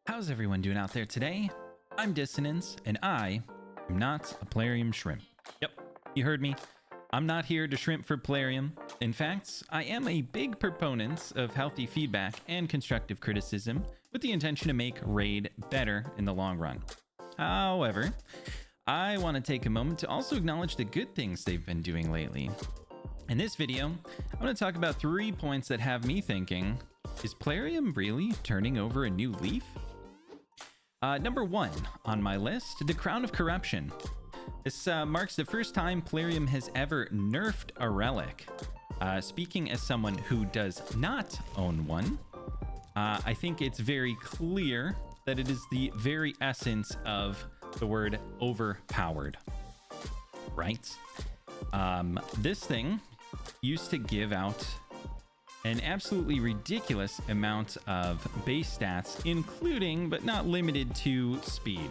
How's everyone doing out there today? I'm Dissonance, and I am not a Plarium shrimp. Yep, you heard me. I'm not here to shrimp for Plarium. In fact, I am a big proponent of healthy feedback and constructive criticism with the intention to make Raid better in the long run. However, I want to take a moment to also acknowledge the good things they've been doing lately. In this video, I'm going to talk about 3 points that have me thinking, is Plarium really turning over a new leaf? Number 1 on my list, the Crown of Corruption. This marks the first time Plarium has ever nerfed a relic. Speaking as someone who does not own one, I think it's very clear that it is the very essence of the word overpowered, right? This thing used to give out an absolutely ridiculous amount of base stats, including but not limited to speed.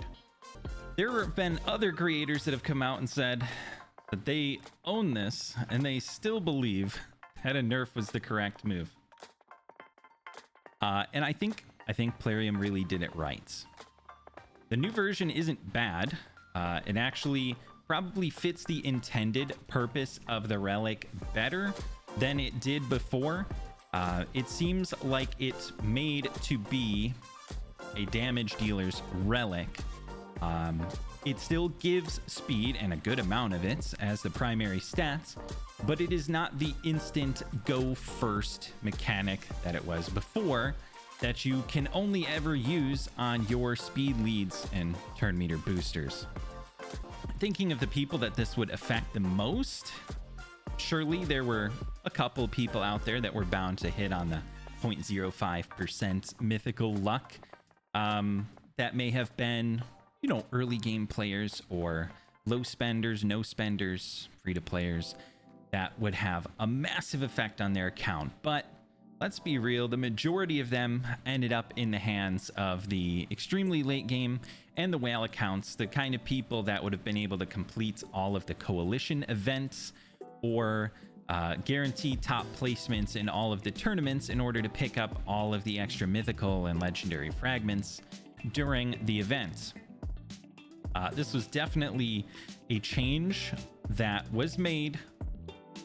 There have been other creators that have come out and said that they own this and they still believe that a nerf was the correct move. And I think Plarium really did it right. The new version isn't bad. It actually probably fits the intended purpose of the relic better than it did before. It seems like it's made to be a damage dealer's relic. It still gives speed and a good amount of it as the primary stats, but it is not the instant go first mechanic that it was before, that you can only ever use on your speed leads and turn meter boosters. Thinking of the people that this would affect the most, surely there were a couple people out there that were bound to hit on the 0.05% mythical luck that may have been, you know, early game players or low spenders, no spenders, free to players that would have a massive effect on their account. But let's be real, the majority of them ended up in the hands of the extremely late game and the whale accounts, the kind of people that would have been able to complete all of the coalition events or guarantee top placements in all of the tournaments in order to pick up all of the extra mythical and legendary fragments during the event. This was definitely a change that was made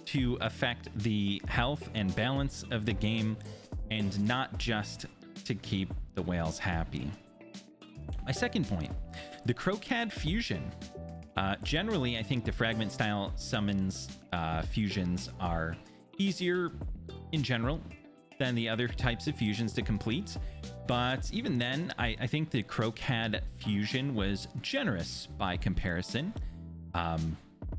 to affect the health and balance of the game and not just to keep the whales happy. My second point, the Kro'khad fusion. Generally, I think the fragment style summons fusions are easier in general than the other types of fusions to complete. But even then, I think the Kro'khad fusion was generous by comparison.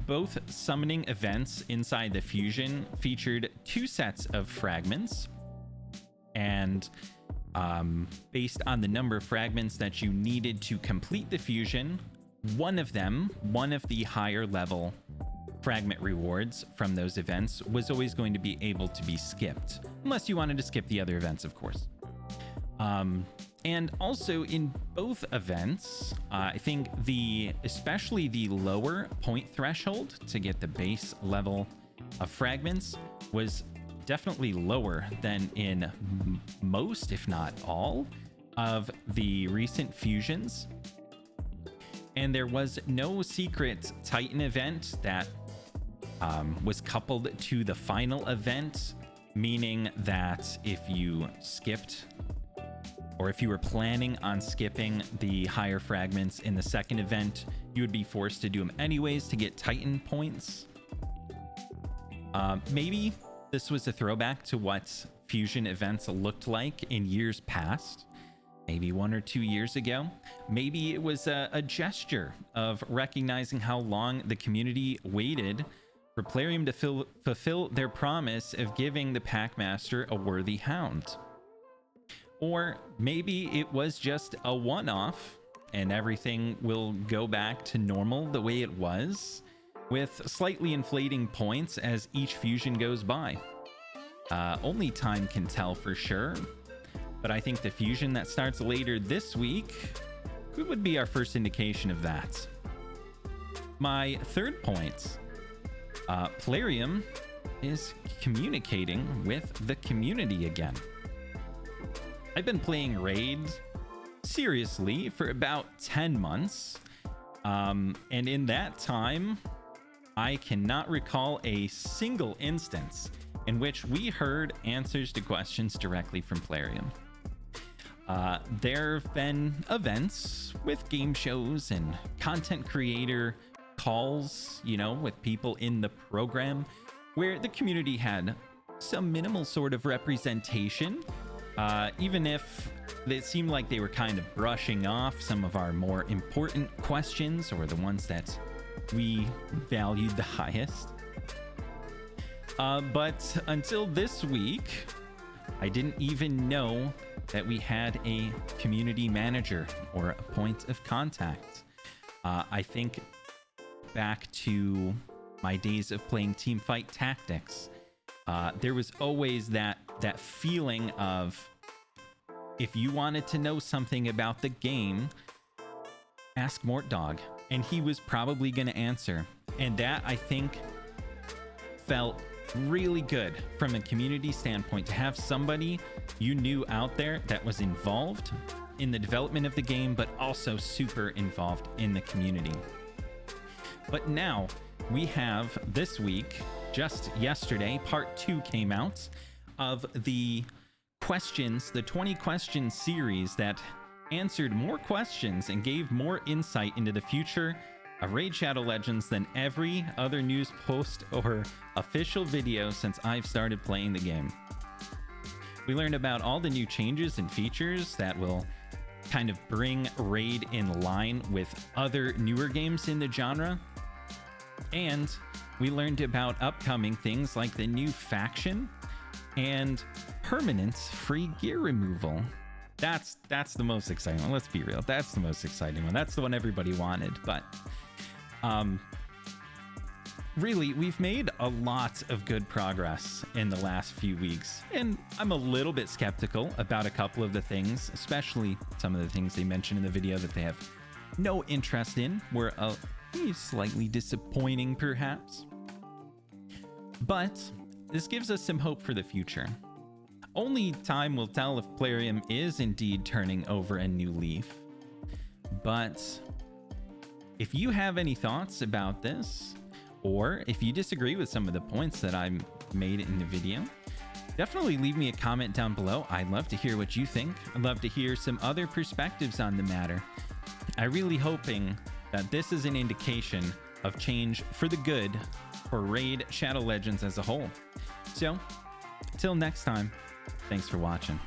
Both summoning events inside the fusion featured 2 sets of fragments, and based on the number of fragments that you needed to complete the fusion, one of the higher level fragment rewards from those events was always going to be able to be skipped, unless you wanted to skip the other events, of course. And also in both events, I think especially the lower point threshold to get the base level of fragments was definitely lower than in most, if not all, of the recent fusions. And there was no secret Titan event that was coupled to the final event, meaning that if you skipped, or if you were planning on skipping the higher fragments in the second event, you would be forced to do them anyways to get Titan points. Maybe this was a throwback to what fusion events looked like in years past, maybe 1 or 2 years ago. Maybe it was a gesture of recognizing how long the community waited for Plarium to fulfill their promise of giving the Packmaster a worthy hound. Or maybe it was just a one-off and everything will go back to normal the way it was, with slightly inflating points as each fusion goes by. Only time can tell for sure, but I think the fusion that starts later this week would be our first indication of that. My third point, Plarium is communicating with the community again. I've been playing raids seriously for about 10 months. And in that time, I cannot recall a single instance in which we heard answers to questions directly from Plarium. There have been events with game shows and content creator calls, you know, with people in the program where the community had some minimal sort of representation, even if it seemed like they were kind of brushing off some of our more important questions or the ones that we valued the highest. But until this week, I didn't even know that we had a community manager or a point of contact. I think back to my days of playing Teamfight Tactics, there was always that feeling of, if you wanted to know something about the game, ask Mortdog, and he was probably going to answer. And that, I think, felt really good from a community standpoint, to have somebody you knew out there that was involved in the development of the game, but also super involved in the community. But now we have this week, just yesterday, part 2 came out of the questions, the 20 question series that answered more questions and gave more insight into the future of Raid Shadow Legends than every other news post or official video since I've started playing the game. We learned about all the new changes and features that will kind of bring Raid in line with other newer games in the genre. And we learned about upcoming things like the new faction and permanent free gear removal. That's the most exciting one. Let's be real. That's the most exciting one. That's the one everybody wanted. But really, we've made a lot of good progress in the last few weeks, and I'm a little bit skeptical about a couple of the things, especially some of the things they mentioned in the video that they have no interest in, were slightly disappointing perhaps. But this gives us some hope for the future. Only time will tell if Plarium is indeed turning over a new leaf. But if you have any thoughts about this, or if you disagree with some of the points that I made in the video, definitely leave me a comment down below. I'd love to hear what you think. I'd love to hear some other perspectives on the matter. I'm really hoping that this is an indication of change for the good for Raid Shadow Legends as a whole. So, till next time, thanks for watching.